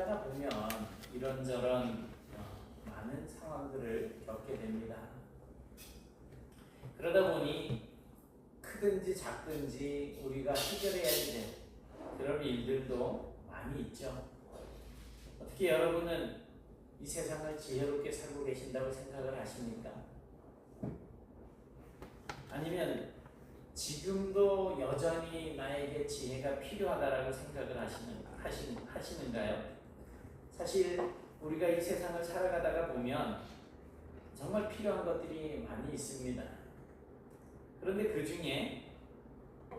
살아가다 보면 이런저런 많은 상황들을 겪게 됩니다. 그러다 보니 크든지 작든지 우리가 해결해야 될 그런 일들도 많이 있죠. 어떻게 여러분은 이 세상을 지혜롭게 살고 계신다고 생각을 하십니까? 아니면 지금도 여전히 나에게 지혜가 필요하다라고 생각을 하시는가요? 사실 우리가 이 세상을 살아가다가 보면 정말 필요한 것들이 많이 있습니다. 그런데 그 중에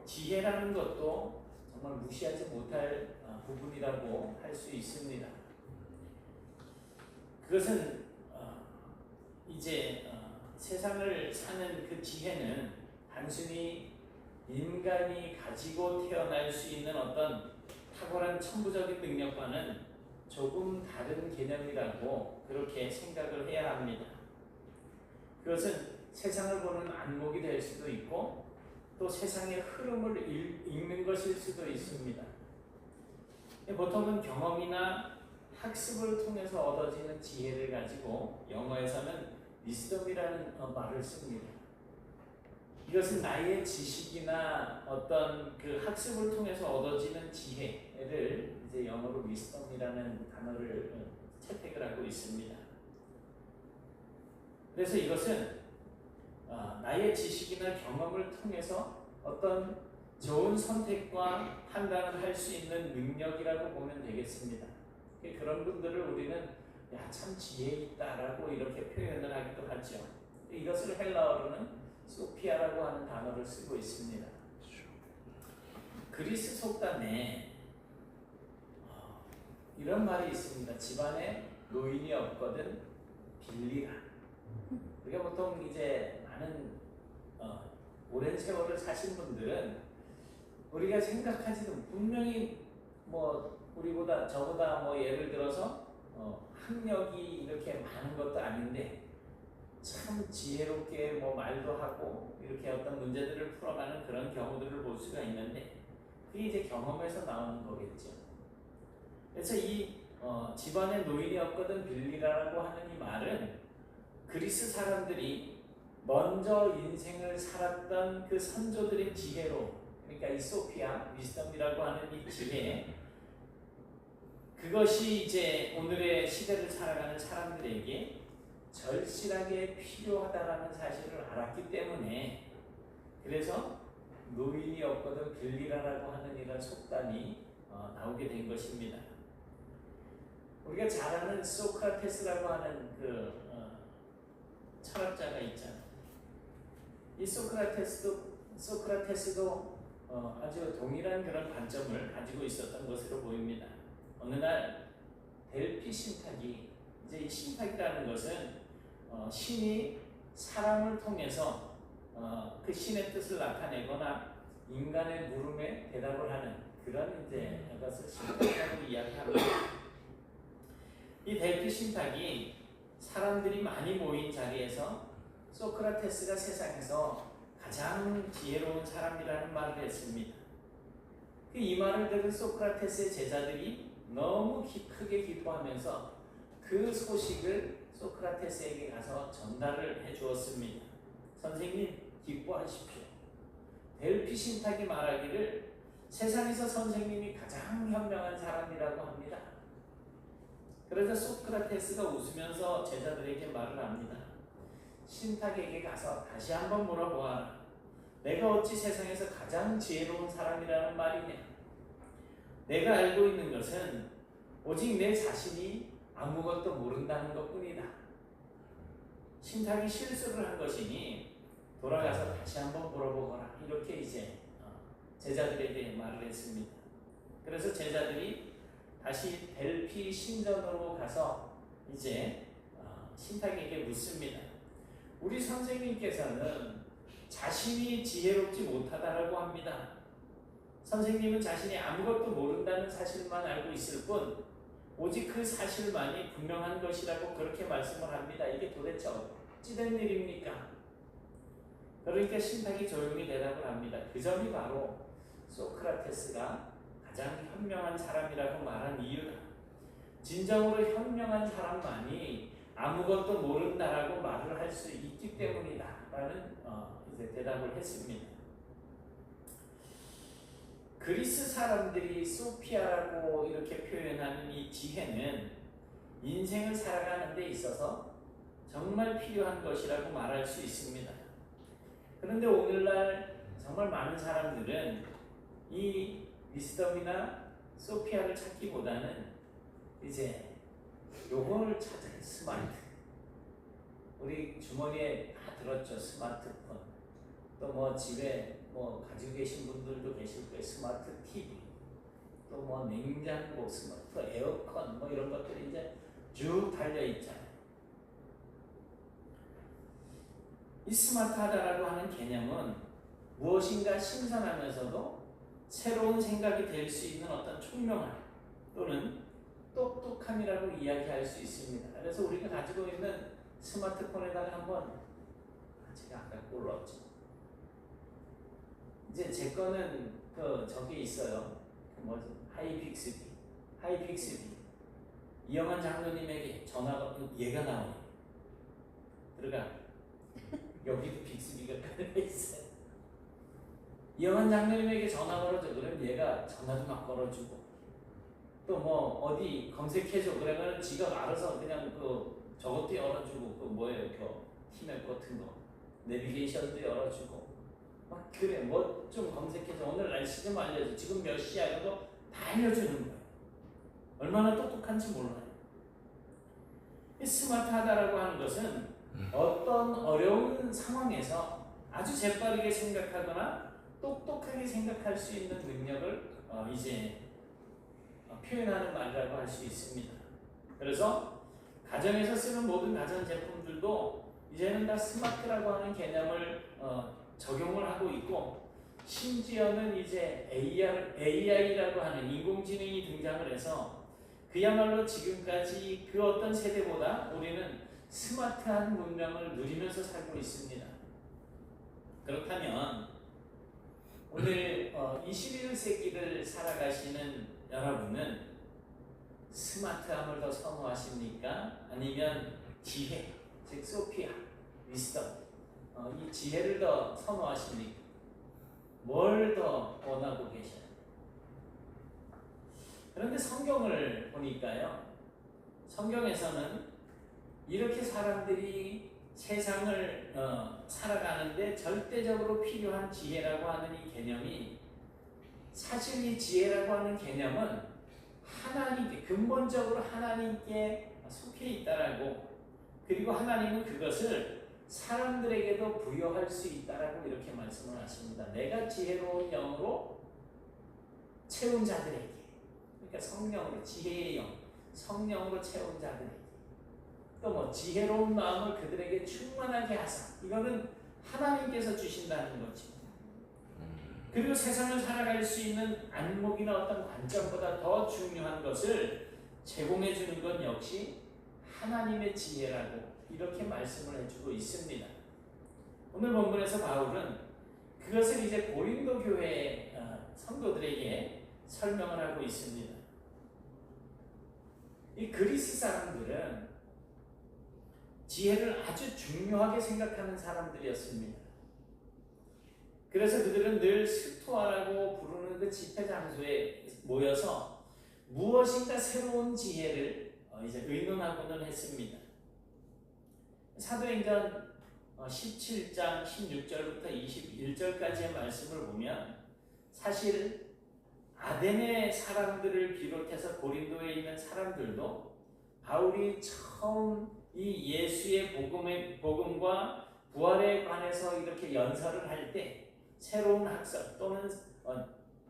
지혜라는 것도 정말 무시하지 못할 부분이라고 할 수 있습니다. 그것은 이제 세상을 사는 그 지혜는 단순히 인간이 가지고 태어날 수 있는 어떤 탁월한 천부적인 능력과는 조금 다른 개념이라고 그렇게 생각을 해야 합니다. 그것은 세상을 보는 안목이 될 수도 있고 또 세상의 흐름을 읽는 것일 수도 있습니다. 보통은 경험이나 학습을 통해서 얻어지는 지혜를 가지고 영어에서는 wisdom이라는 말을 씁니다. 이것은 나의 지식이나 어떤 그 학습을 통해서 얻어지는 지혜를 이제 영어로 wisdom이라는 단어를 채택을 하고 있습니다. 그래서 이것은 나의 지식이나 경험을 통해서 어떤 좋은 선택과 판단을 할 수 있는 능력이라고 보면 되겠습니다. 그런 분들을 우리는 참 지혜 있다라고 이렇게 표현을 하기도 하죠. 이것을 헬라어로는 소피아라고 하는 단어를 쓰고 있습니다. 그리스 속담에 이런 말이 있습니다. 집안에 노인이 없거든 빌리라. 우리가 보통 이제 많은 오랜 세월을 사신 분들은 우리가 생각하지도 분명히 우리보다 저보다 예를 들어서 학력이 이렇게 많은 것도 아닌데 참 지혜롭게 말도 하고 이렇게 어떤 문제들을 풀어가는 그런 경우들을 볼 수가 있는데 그게 이제 경험에서 나오는 거겠죠. 그래서 이 집안에 노인이 없거든 빌리라라고 하는 이 말은 그리스 사람들이 먼저 인생을 살았던 그 선조들의 지혜로, 그러니까 이 소피아, 위스덤이라고 하는 이 지혜, 그것이 이제 오늘의 시대를 살아가는 사람들에게 절실하게 필요하다라는 사실을 알았기 때문에 그래서 노인이 없거든 빌리라라고 하는 이런 속담이 나오게 된 것입니다. 우리가 잘 아는 소크라테스라고 하는 그 철학자가 있잖아요. 이 소크라테스도 아주 동일한 그런 관점을 가지고 있었던 것으로 보입니다. 어느 날 델피 신탁이, 이제 이 신탁이라는 것은 신이 사람을 통해서 그 신의 뜻을 나타내거나 인간의 물음에 대답을 하는 그런 이제 것을 신탁이라고 이야기합니다. 이 델피 신탁이 사람들이 많이 모인 자리에서 소크라테스가 세상에서 가장 지혜로운 사람이라는 말을 했습니다. 이 말을 들은 소크라테스의 제자들이 너무 크게 기뻐하면서 그 소식을 소크라테스에게 가서 전달을 해 주었습니다. 선생님, 기뻐하십시오. 델피 신탁이 말하기를 세상에서 선생님이 가장 현명한 사람이라고 합니다. 그래서 소크라테스가 웃으면서 제자들에게 말을 합니다. 신탁에게 가서 다시 한번 물어보아라. 내가 어찌 세상에서 가장 지혜로운 사람이라는 말이냐? 내가 알고 있는 것은 오직 내 자신이 아무것도 모른다는 것뿐이다. 신탁이 실수를 한 것이니 돌아가서 다시 한번 물어보거라. 이렇게 이제 제자들에게 말을 했습니다. 그래서 제자들이 다시 델피 신전으로 가서 이제 신탁에게 묻습니다. 우리 선생님께서는 자신이 지혜롭지 못하다라고 합니다. 선생님은 자신이 아무것도 모른다는 사실만 알고 있을 뿐 오직 그 사실만이 분명한 것이라고 그렇게 말씀을 합니다. 이게 도대체 어찌된 일입니까? 그러니까 신탁이 조용히 대답을 합니다. 그 점이 바로 소크라테스가 가장 현명한 사람이라고 말한 이유다. 진정으로 현명한 사람만이 아무것도 모른다라고 말을 할 수 있기 때문이다라는 이제 대답을 했습니다. 그리스 사람들이 소피아라고 이렇게 표현하는 이 지혜는 인생을 살아가는 데 있어서 정말 필요한 것이라고 말할 수 있습니다. 그런데 오늘날 정말 많은 사람들은 이 위스덤이나 소피아를 찾기보다는 이제 요걸 찾아요. 스마트. 우리 주머니에 다 들었죠. 스마트폰. 또 뭐 집에 뭐 가지고 계신 분들도 계실 거예요. 스마트 TV. 또 뭐 냉장고, 스마트 에어컨 뭐 이런 것들이 이제 쭉 달려 있잖아요. 이 스마트하다라고 하는 개념은 무엇인가 신선하면서도 새로운 생각이 될 수 있는 어떤 총명함 또는 똑똑함이라고 이야기할 수 있습니다. 그래서 우리가 가지고 있는 스마트폰에다가 한번 제가 아까 골랐죠. 이제 제 거는 저기 있어요. 뭐지? 하이픽스비. 이영환 장로님에게 전화가 얘가 나오네. 들어가. 여기도 빅스비가 깔려 있어요. 이영환 장로님에게 전화 걸어줘. 그럼 얘가 전화도 막 걸어주고. 또 뭐 어디 검색해줘. 그러면 지가 알아서 그냥 저것도 열어주고 뭐예요? 티맵 같은 거. 내비게이션도 열어주고. 막 그래. 뭐 좀 검색해줘. 오늘 날씨 좀 알려줘. 지금 몇 시야? 이런 거 다 알려주는 거예요. 얼마나 똑똑한지 몰라요. 이 스마트하다라고 하는 것은 어떤 어려운 상황에서 아주 재빠르게 생각하거나 똑똑하게 생각할 수 있는 능력을 이제 표현하는 말이라고 할 수 있습니다. 그래서 가정에서 쓰는 모든 가전제품들도 이제는 다 스마트라고 하는 개념을 적용을 하고 있고, 심지어는 이제 AI라고 하는 인공지능이 등장을 해서 그야말로 지금까지 그 어떤 세대보다 우리는 스마트한 문명을 누리면서 살고 있습니다. 그렇다면 오늘 21세기를 살아가시는 여러분은 스마트함을 더 선호하십니까? 아니면 지혜, 즉 소피아, 위스덤, 이 지혜를 더 선호하십니까? 뭘 더 원하고 계셔요? 그런데 성경을 보니까요, 성경에서는 이렇게 사람들이 세상을 살아가는데 절대적으로 필요한 지혜라고 하는 이 개념이, 사실 이 지혜라고 하는 개념은 하나님께, 근본적으로 하나님께 속해 있다라고, 그리고 하나님은 그것을 사람들에게도 부여할 수 있다라고 이렇게 말씀을 하십니다. 내가 지혜로운 영으로 채운 자들에게, 그러니까 성령으로, 지혜의 영, 성령으로 채운 자들에게, 또 뭐 지혜로운 마음을 그들에게 충만하게 하사, 이거는 하나님께서 주신다는 거지. 그리고 세상을 살아갈 수 있는 안목이나 어떤 관점보다 더 중요한 것을 제공해 주는 것 역시 하나님의 지혜라고 이렇게 말씀을 해주고 있습니다. 오늘 본문에서 바울은 그것을 이제 고린도 교회 성도들에게 설명을 하고 있습니다. 이 그리스 사람들은 지혜를 아주 중요하게 생각하는 사람들이었습니다. 그래서 그들은 늘 스토아라고 부르는 그 집회 장소에 모여서 무엇인가 새로운 지혜를 이제 의논하고는 했습니다. 사도행전 17장 16절부터 21절까지의 말씀을 보면 사실 아덴의 사람들을 비롯해서 고린도에 있는 사람들도 바울이 처음 이 예수의 복음과 부활에 관해서 이렇게 연설을 할 때 새로운 학설 또는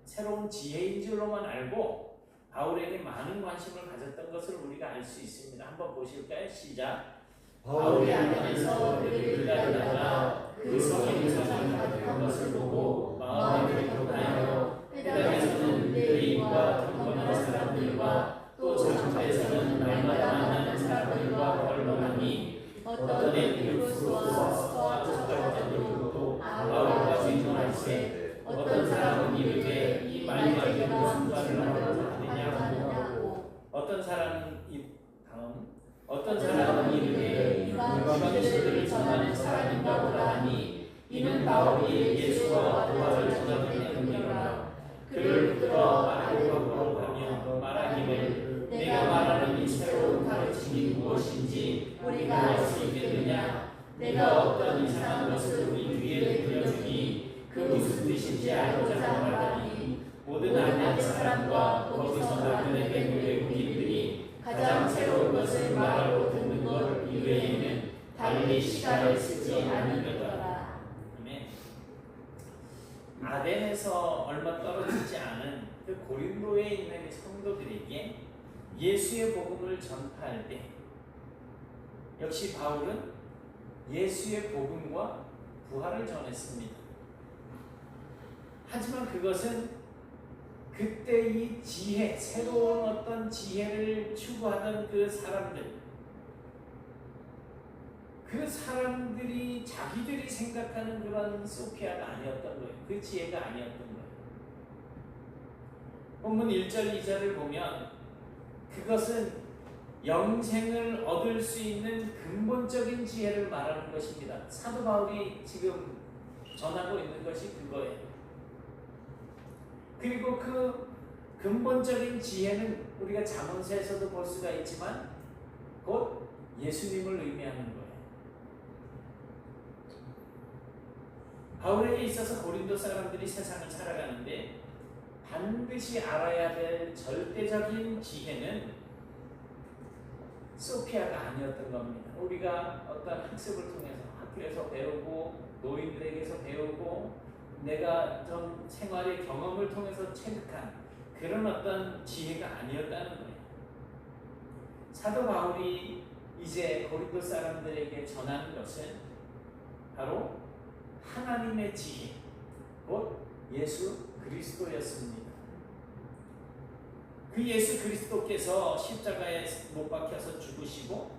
새로운 지혜인 줄로만 알고 바울에게 많은 관심을 가졌던 것을 우리가 알 수 있습니다. 한번 보실까요? 시작. 바울이 아덴에서 그들을 기다리다가 그 성이 전파된 것을 보고 마음에 경건하여 회당에서는 유대인과 경건한 사람들과 또 장소에서는 날마다 만나는 사람들과 변론하니 어떤 애들은 프로와 스토아족들도 바울과 질문할세 어떤 사람은 이르되 이 말이 무슨 말을 하느냐고, 어떤 사람은 어떤 사람은 이르되 유방신들을 전하는 사람인가 보다 하니 이는 바울이 예수와 부활을 전하는 때문이라. 그를 붙들어 아르고라고 하며 말하기를 내가 말하는 이 새로운 가르침이 무엇인지 우리가 알 수 있겠느냐. 내가 어떤 이상한 것을 우리 귀에 들려주니 그 무슨 뜻인지 알고자 말하니 모든 아는 사람과 거기 서들들의 외국인들이 가장 새로운 것을 말하고 듣는 것 이외에는 달리 시간을 쓰지 않으려더라. 아멘. 아덴에서 얼마 떨어지지 않은 그 고린도에 있는 성도들에게 예수의 복음을 전파할 때 역시 바울은 예수의 복음과 부활을 전했습니다. 하지만 그것은 그때의 지혜, 새로운 어떤 지혜를 추구하던 그 사람들이 자기들이 생각하는 그런 소피아가 아니었던 거예요. 그 지혜가 아니었던 거예요. 본문 1절, 2절을 보면 그것은 영생을 얻을 수 있는 근본적인 지혜를 말하는 것입니다. 사도 바울이 지금 전하고 있는 것이 그거예요. 그리고 그 근본적인 지혜는 우리가 잠언서에서도 볼 수가 있지만 곧 예수님을 의미하는 거예요. 바울에게 있어서 고린도 사람들이 세상을 살아가는데 반드시 알아야 될 절대적인 지혜는 소피아가 아니었던 겁니다. 우리가 어떤 학습을 통해서 학교에서 배우고 노인들에게서 배우고 내가 좀 생활의 경험을 통해서 체득한 그런 어떤 지혜가 아니었다는 거예요. 사도 바울이 이제 고린도 사람들에게 전하는 것은 바로 하나님의 지혜, 곧 예수 그리스도였습니다. 그 예수 그리스도께서 십자가에 못 박혀서 죽으시고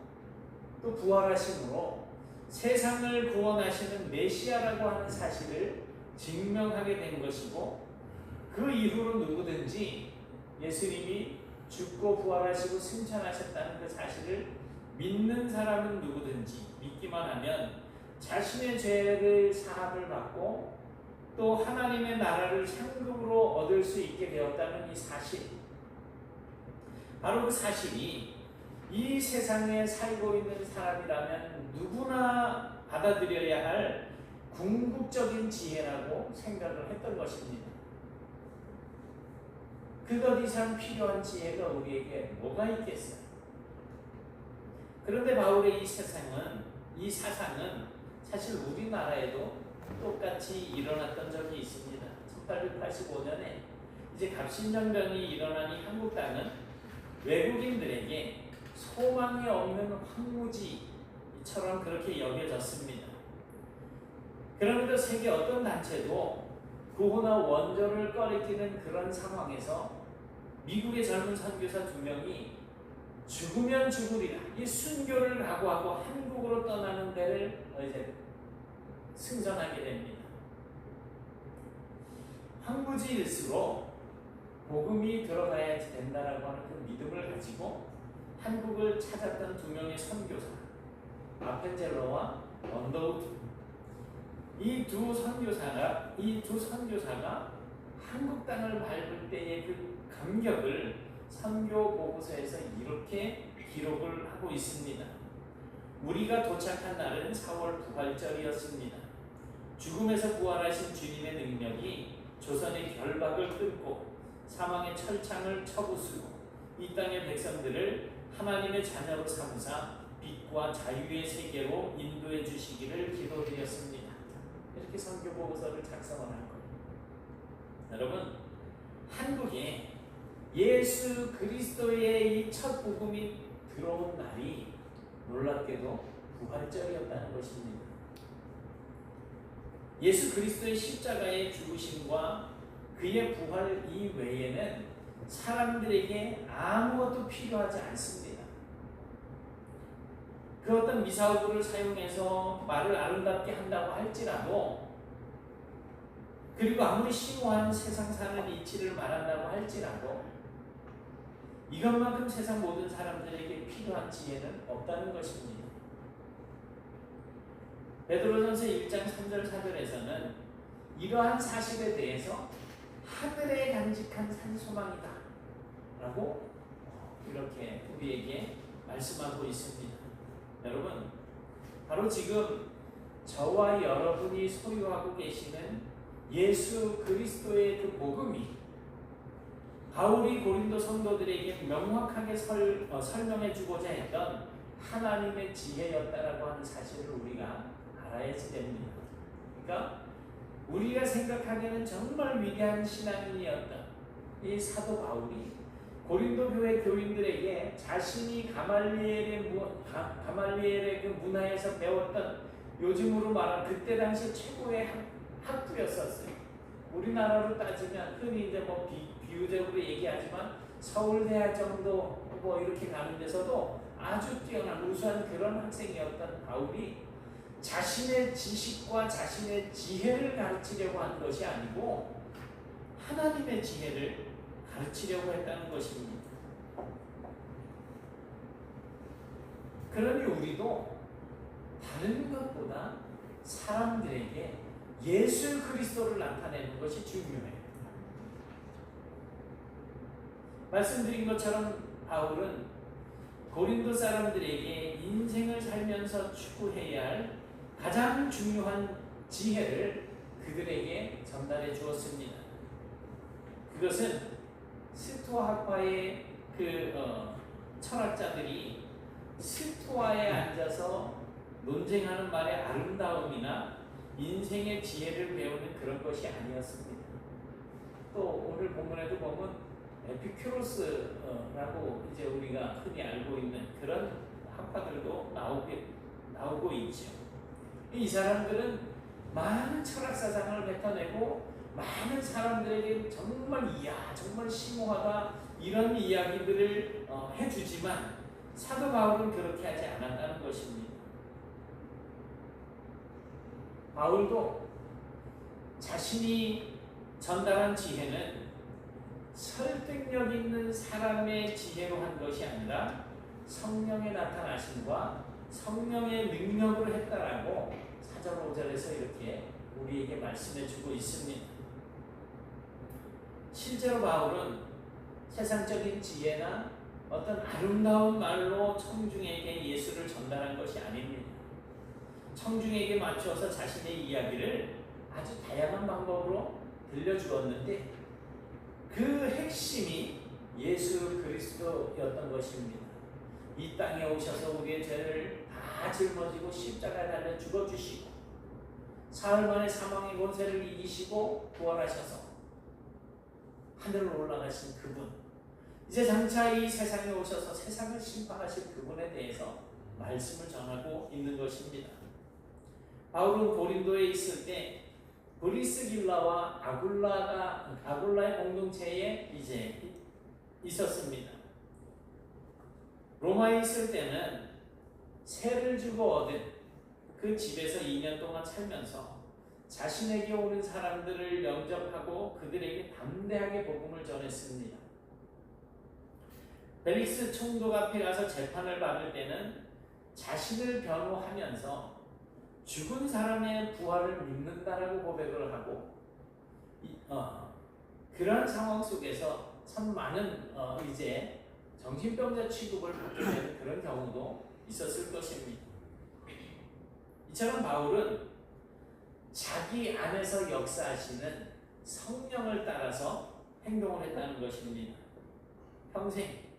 또 부활하심으로 세상을 구원하시는 메시아라고 하는 사실을 증명하게 된 것이고, 그 이후로 누구든지 예수님이 죽고 부활하시고 승천하셨다는 그 사실을 믿는 사람은 누구든지 믿기만 하면 자신의 죄를 사함을 받고 또 하나님의 나라를 상급으로 얻을 수 있게 되었다는 이 사실, 바로 그 사실이 이 세상에 살고 있는 사람이라면 누구나 받아들여야 할 궁극적인 지혜라고 생각을 했던 것입니다. 그것 이상 필요한 지혜가 우리에게 뭐가 있겠어요? 그런데 바울의 이 사상은 사실 우리나라에도 똑같이 일어났던 적이 있습니다. 1885년에 이제 갑신정변이 일어나니 한국 땅은 외국인들에게 소망이 없는 황무지처럼 그렇게 여겨졌습니다. 그런데 세계 어떤 단체도 구호나 원조를 꺼리키는 그런 상황에서 미국의 젊은 선교사 2명이 죽으면 죽으리라 이 순교를 각오하고 한국으로 떠나는 데를 이제 승선하게 됩니다. 황무지일수록 복음이 들어가야 된다라고 하는 그 믿음을 가지고 한국을 찾았던 2명의 선교사 아펜젤러와 언더우드, 이 두 선교사가 한국 땅을 밟을 때의 그 감격을 선교 보고서에서 이렇게 기록을 하고 있습니다. 우리가 도착한 날은 4월 부활절이었습니다. 죽음에서 부활하신 주님의 능력이 조선의 결박을 끊고 사망의 철창을 쳐부수고 이 땅의 백성들을 하나님의 자녀로 삼으사 빛과 자유의 세계로 인도해 주시기를 기도드렸습니다. 이렇게 선교 보고서를 작성을 한 거예요. 여러분, 한국에 예수 그리스도의 이 첫 복음이 들어온 날이 놀랍게도 부활절이었다는 것입니다. 예수 그리스도의 십자가의 죽으심과 그의 부활 이외에는 사람들에게 아무것도 필요하지 않습니다. 그 어떤 미사오브를 사용해서 말을 아름답게 한다고 할지라도, 그리고 아무리 심오한 세상 사는 이치를 말한다고 할지라도 이것만큼 세상 모든 사람들에게 필요한 지혜는 없다는 것입니다. 베드로전서 1장 3절 4절에서는 이러한 사실에 대해서 하늘에 간직한 산소망이다 라고 이렇게 우리에게 말씀하고 있습니다. 여러분, 바로 지금 저와 여러분이 소유하고 계시는 예수 그리스도의 그 복음이 바울이 고린도 성도들에게 명확하게 설명해 주고자 했던 하나님의 지혜였다라고 하는 사실을 우리가 알아야지 됩니다. 그러니까 우리가 생각하기에는 정말 위대한 신앙인이었던 이 사도 바울이 고린도 교회 교인들에게 자신이 가말리엘의 그 문화에서 배웠던, 요즘으로 말하는 그때 당시 최고의 학부였었어요. 우리나라로 따지면 흔히 이제 뭐 비유적으로 얘기하지만 서울대학 정도 뭐 이렇게 가는 데서도 아주 뛰어난 우수한 그런 학생이었던 바울이 자신의 지식과 자신의 지혜를 가르치려고 한 것이 아니고 하나님의 지혜를 가르치려고 했다는 것입니다. 그러니 우리도 다른 것보다 사람들에게 예수 그리스도를 나타내는 것이 중요해요. 말씀드린 것처럼 바울은 고린도 사람들에게 인생을 살면서 추구해야 할 가장 중요한 지혜를 그들에게 전달해 주었습니다. 그것은 스토아파의 철학자들이 스토아에 앉아서 논쟁하는 말의 아름다움이나 인생의 지혜를 배우는 그런 것이 아니었습니다. 또 오늘 본문에도 보면 에피큐로스라고 이제 우리가 흔히 알고 있는 그런 학파들도 나오고 있죠. 이 사람들은 많은 철학 사상을 뱉어내고 많은 사람들에게 정말 정말 심오하다 이런 이야기들을 해주지만 사도 바울은 그렇게 하지 않았다는 것입니다. 바울도 자신이 전달한 지혜는 설득력 있는 사람의 지혜로 한 것이 아니라 성령의 나타나심과 성령의 능력으로 했다라고 4절 5절에서 이렇게 우리에게 말씀해 주고 있습니다. 실제로 바울은 세상적인 지혜나 어떤 아름다운 말로 청중에게 예수를 전달한 것이 아닙니다. 청중에게 맞춰서 자신의 이야기를 아주 다양한 방법으로 들려주었는데 그 핵심이 예수 그리스도였던 것입니다. 이 땅에 오셔서 우리의 죄를 다 짊어지고 십자가에 달려 죽어주시고 사흘 만에 사망의 권세를 이기시고 부활하셔서 하늘로 올라가신 그분, 이제 장차 이 세상에 오셔서 세상을 심판하실 그분에 대해서 말씀을 전하고 있는 것입니다. 바울은 고린도에 있을 때 브리스길라와 아굴라의 공동체에 이제 있었습니다. 로마에 있을 때는 세를 주고 얻은 그 집에서 2년 동안 살면서 자신에게 오는 사람들을 영접하고 그들에게 담대하게 복음을 전했습니다. 벨릭스 총독 앞에 가서 재판을 받을 때는 자신을 변호하면서 죽은 사람의 부활을 믿는다라고 고백을 하고 그러한 상황 속에서 참 많은 이제 정신병자 취급을 받게 되는 그런 경우도 있었을 것입니다. 이처럼 바울은 자기 안에서 역사하시는 성령을 따라서 행동을 했다는 것입니다. 평생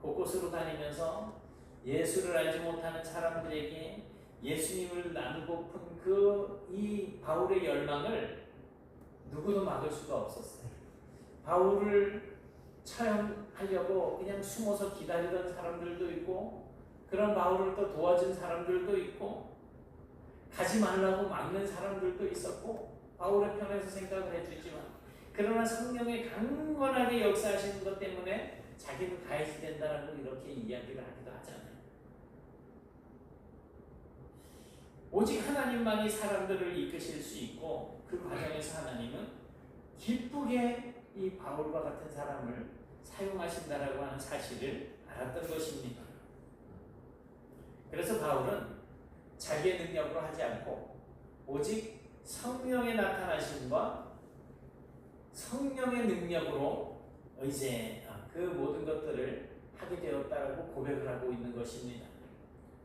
곳곳으로 다니면서 예수를 알지 못하는 사람들에게 예수님을 나누고픈 이 바울의 열망을 누구도 막을 수가 없었어요. 바울을 처형하려고 그냥 숨어서 기다리던 사람들도 있고, 그런 바울을 또 도와준 사람들도 있고, 가지 말라고 막는 사람들도 있었고, 바울의 편에서 생각을 해주지만, 그러나 성령의 강건하게 역사하시는 것 때문에 자기도 가해지 된다라고 이렇게 이야기를 하기도 하잖아요. 오직 하나님만이 사람들을 이끄실 수 있고, 그 과정에서 하나님은 기쁘게 이 바울과 같은 사람을 사용하신다라고 하는 사실을 알았던 것입니다. 그래서 바울은 자기의 능력으로 하지 않고 오직 성령의 나타나심과 성령의 능력으로 이제 그 모든 것들을 하게 되었다라고 고백을 하고 있는 것입니다.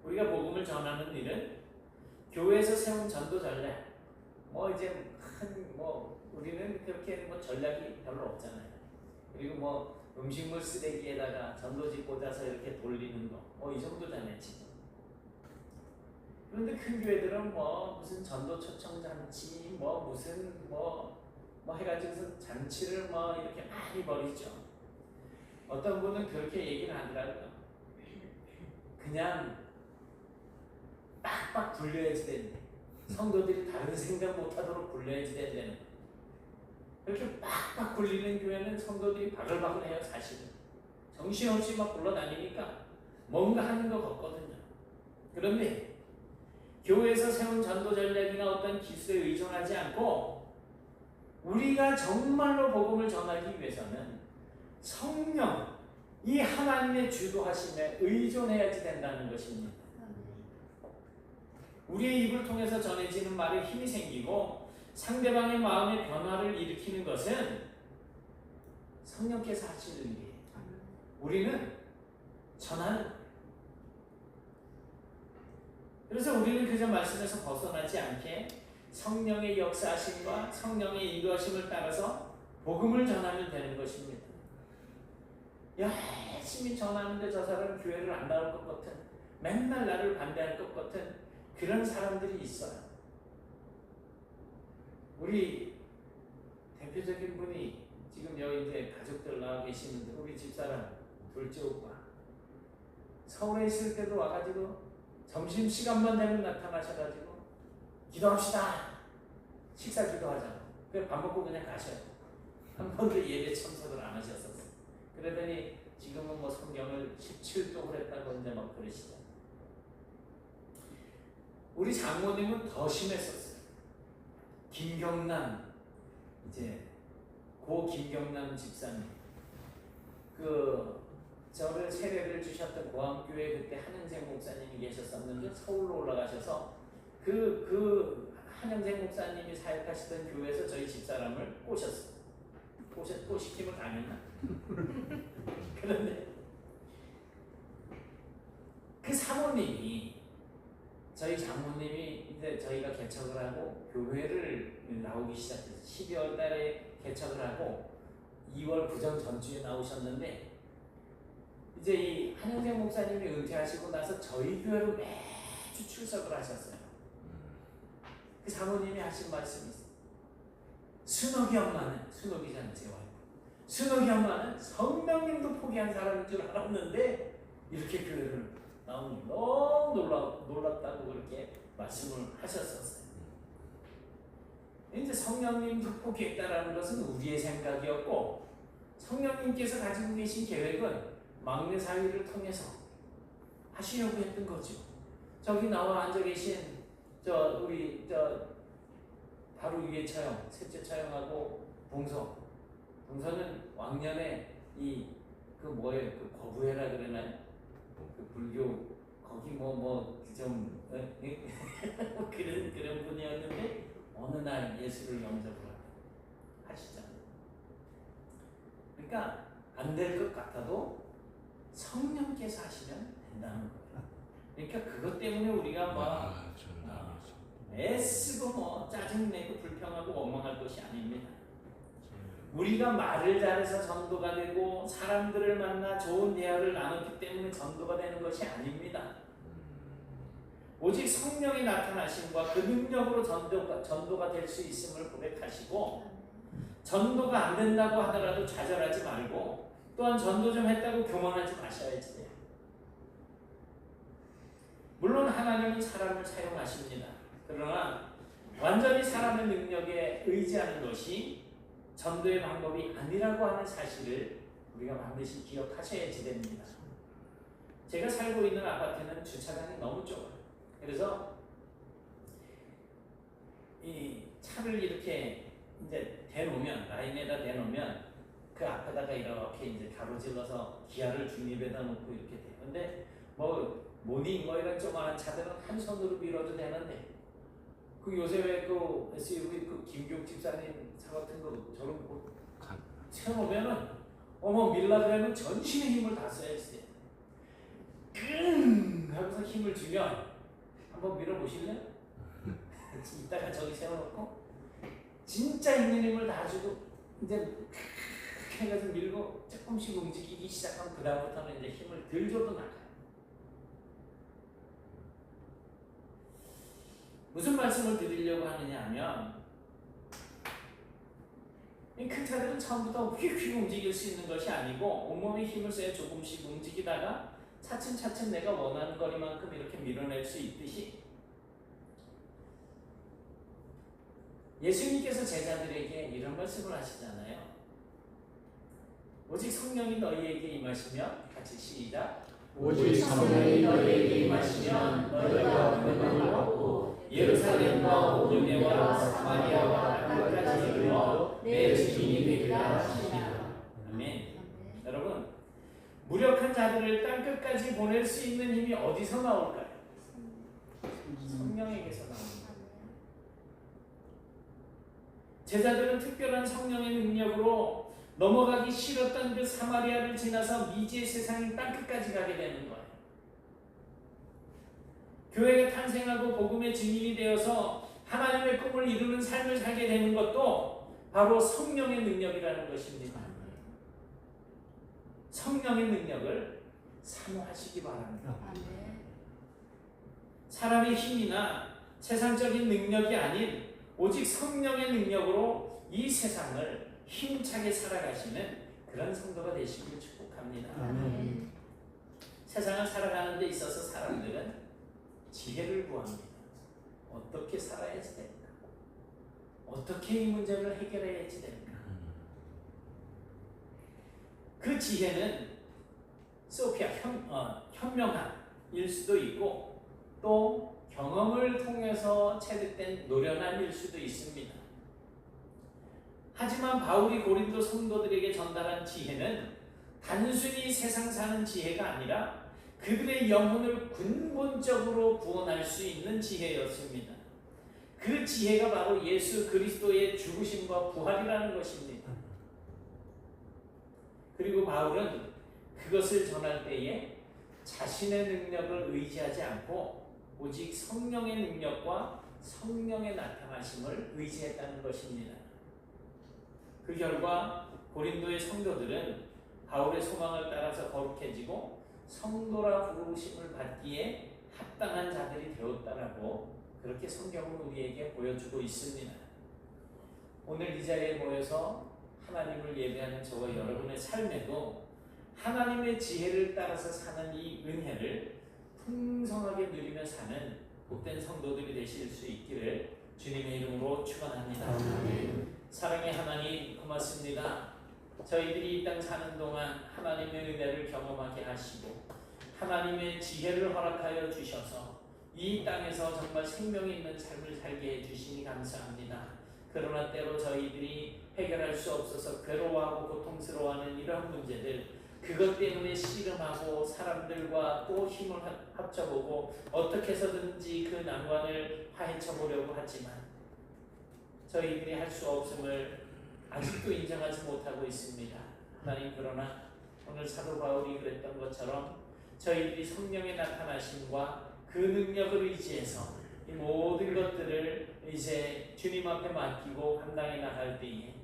우리가 복음을 전하는 일은 교회에서 세운 전도 전략, 이제 우리는 그렇게 전략이 별로 없잖아요. 그리고 음식물 쓰레기에다가 전도지 꽂아서 이렇게 돌리는 거, 이 정도잖아요 지금. 그런데 큰 교회들은 무슨 전도 초청 잔치, 무슨 해가지고서 잔치를 이렇게 많이 벌이죠. 어떤 분은 그렇게 얘기를 하더라고요. 그냥 빡빡 굴려야지 되는데, 성도들이 다른 생각 못하도록 굴려야지 된다는. 그렇게 빡빡 굴리는 교회는 성도들이 바글바글해요 사실은. 정신없이 막 굴러다니니까 뭔가 하는 것 같거든요. 그런데 교회에서 세운 전도 전략이나 어떤 기술에 의존하지 않고 우리가 정말로 복음을 전하기 위해서는 성령, 이 하나님의 주도하심에 의존해야지 된다는 것입니다. 우리의 입을 통해서 전해지는 말에 힘이 생기고 상대방의 마음의 변화를 일으키는 것은 성령께서 하시는 일이에요. 우리는 전하는 거예요. 그래서 우리는 그저 말씀에서 벗어나지 않게 성령의 역사하심과 성령의 인도하심을 따라서 복음을 전하면 되는 것입니다. 열심히 전하는데 저 사람은 교회를 안 나올 것 같은, 맨날 나를 반대할 것 같은 그런 사람들이 있어요. 우리 대표적인 분이 지금 여기 이제 가족들 나와 계시는데, 우리 집사람 둘째 오빠 서울에 있을 때도 와가지고 점심시간만 되면 나타나셔가지고 기도합시다, 식사 기도하자고. 그냥 밥 먹고 그냥 가셔요. 한 번도 예배 참석을 안 하셨었어요. 그러더니 지금은 성경을 17쪽을 했다고 이제 막 그러시죠. 우리 장모님은 더 심했었어요. 김경남, 이제 고 김경남 집사님, 저를 세례를 주셨던 고항교회 그때 한영생 목사님이 계셨었는데 서울로 올라가셔서 그 한영생 목사님이 사역하시던 교회에서 저희 집사람을 꼬셨어요. 꼬시킴을 당했나? 그런데 그 사모님이, 저희 장모님이 이제 저희가 개척을 하고 교회를 나오기 시작해서 12월 달에 개척을 하고 2월 구정 전주에 나오셨는데, 이제 이 한영생 목사님이 은퇴하시고 나서 저희 교회로 매주 출석을 하셨어요. 그 사모님이 하신 말씀이 있어요. 순옥이 엄마는, 순옥이잖아요 제 와이프, 순옥이 엄마는 성령님도 포기한 사람인 줄 알았는데 이렇게 교회를 나오니 너무 놀랍다고 그렇게 말씀을 하셨었어요. 이제 성령님도 포기했다라는 것은 우리의 생각이었고, 성령님께서 가지고 계신 계획은 막내 사위를 통해서 하시려고 했던 거죠. 저기 나와 앉아 계신 우리 바로 위에 처형, 셋째 처형하고 동서는 왕년에 거부해라 그러나요? 불교 거기 좀 그런 분이었는데 어느 날 예수를 영접을 하시잖아요. 그러니까 안 될 것 같아도 성령께서 하시면 된다는 거예요. 그러니까 그것 때문에 우리가 애쓰고 짜증내고 불평하고 원망할 것이 아닙니다. 우리가 말을 잘해서 전도가 되고 사람들을 만나 좋은 대화를 나눴기 때문에 전도가 되는 것이 아닙니다. 오직 성령이 나타나심과 그 능력으로 전도가 될 수 있음을 고백하시고, 전도가 안 된다고 하더라도 좌절하지 말고, 또한 전도 좀 했다고 교만하지 마셔야지 돼요. 물론 하나님은 사람을 사용하십니다. 그러나 완전히 사람의 능력에 의지하는 것이 전도의 방법이 아니라고 하는 사실을 우리가 반드시 기억하셔야지 됩니다. 제가 살고 있는 아파트는 주차장이 너무 좁아요. 그래서 이 차를 이렇게 이제 대놓으면, 라인에다 대놓으면 그 앞에다가 이렇게 이제 가로질러서 기아를 중립에다 놓고 이렇게 돼요. 근데 뭐 모닝 뭐 이런 조그마한 차들은 한 손으로 밀어도 되는데 그 요새 왜 그 SUV 그 김경 집사님 차 같은 거 저런 거 세워놓으면은 밀라 그러면 전신의 힘을 다 써야 돼. 하면서 힘을 주면 한번 밀어보실래요? 이따가 저기 세워놓고 진짜 있는 힘을 다 주고 이제 해가서 밀고 조금씩 움직이기 시작하면 그 다음부터는 이제 힘을 덜 줘도 나가요. 무슨 말씀을 드리려고 하느냐 하면 이 큰 차들은 처음부터 휙휙 움직일 수 있는 것이 아니고 온몸에 힘을 써야 조금씩 움직이다가 차츰차츰 내가 원하는 거리만큼 이렇게 밀어낼 수 있듯이 예수님께서 제자들에게 이런 말씀을 하시잖아요. 오직 성령이 너희에게 임하시면 같이 시작. 오직 성령이 너희에게 임하시면 너희가 권능을 받고 예루살렘과 온 유대와 사마리아와 땅끝까지 이르러 내 증인이 되리라 하시니라. 아멘. 여러분, 무력한 자들을 땅끝까지 보낼 수 있는 힘이 어디서 나올까요? 성령에게서 나옵니다. 제자들은 특별한 성령의 능력으로 넘어가기 싫었던 그 사마리아를 지나서 미지의 세상인 땅끝까지 가게 되는 거예요. 교회가 탄생하고 복음의 증인이 되어서 하나님의 꿈을 이루는 삶을 살게 되는 것도 바로 성령의 능력이라는 것입니다. 성령의 능력을 사모하시기 바랍니다. 사람의 힘이나 세상적인 능력이 아닌 오직 성령의 능력으로 이 세상을 힘차게 살아가시는 그런 성도가 되시길 축복합니다. 아멘. 세상을 살아가는 데 있어서 사람들은 지혜를 구합니다. 어떻게 살아야지 됩니까? 어떻게 이 문제를 해결해야지 됩니까? 그 지혜는 소피아 현명함일 수도 있고 또 경험을 통해서 체득된 노련함일 수도 있습니다. 하지만 바울이 고린도 성도들에게 전달한 지혜는 단순히 세상 사는 지혜가 아니라 그들의 영혼을 근본적으로 구원할 수 있는 지혜였습니다. 그 지혜가 바로 예수 그리스도의 죽으심과 부활이라는 것입니다. 그리고 바울은 그것을 전할 때에 자신의 능력을 의지하지 않고 오직 성령의 능력과 성령의 나타나심을 의지했다는 것입니다. 그 결과 고린도의 성도들은 바울의 소망을 따라서 거룩해지고 성도라 부르심을 받기에 합당한 자들이 되었다라고 그렇게 성경은 우리에게 보여주고 있습니다. 오늘 이 자리에 모여서 하나님을 예배하는 저와 여러분의 삶에도 하나님의 지혜를 따라서 사는 이 은혜를 풍성하게 누리며 사는 복된 성도들이 되실 수 있기를 주님의 이름으로 축원합니다. 사랑의 하나님 고맙습니다. 저희들이 이 땅 사는 동안 하나님의 은혜를 경험하게 하시고 하나님의 지혜를 허락하여 주셔서 이 땅에서 정말 생명 있는 삶을 살게 해주시니 감사합니다. 그러나 때로 저희들이 해결할 수 없어서 괴로워하고 고통스러워하는 이러한 문제들 그것 때문에 씨름하고 사람들과 또 힘을 합쳐보고 어떻게 해서든지 그 난관을 파헤쳐보려고 하지만 저희들이 할 수 없음을 아직도 인정하지 못하고 있습니다. 하나님 그러나 오늘 사도 바울이 그랬던 것처럼 저희들이 성령의 나타나심과 그 능력을 의지해서 이 모든 것들을 이제 주님 앞에 맡기고 감당해 나갈 때에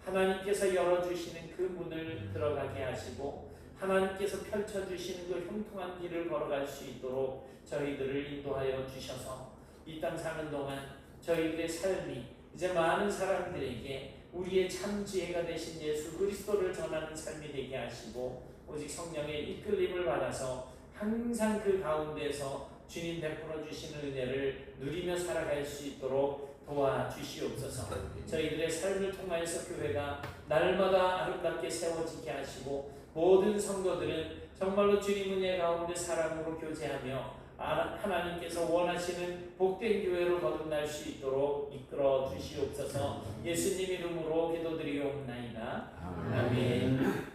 하나님께서 열어주시는 그 문을 들어가게 하시고 하나님께서 펼쳐주시는 그 형통한 길을 걸어갈 수 있도록 저희들을 인도하여 주셔서 이 땅 사는 동안 저희들의 삶이 이제 많은 사람들에게 우리의 참 지혜가 되신 예수 그리스도를 전하는 삶이 되게 하시고 오직 성령의 이끌림을 받아서 항상 그 가운데서 주님 베풀어 주시는 은혜를 누리며 살아갈 수 있도록 도와주시옵소서. 저희들의 삶을 통하여서 교회가 날마다 아름답게 세워지게 하시고 모든 성도들은 정말로 주님 은혜 가운데 사랑으로 교제하며 하나님께서 원하시는 복된 교회로 거듭날 수 있도록 이끌어 주시옵소서. 예수님 이름으로 기도드리옵나이다. 아멘.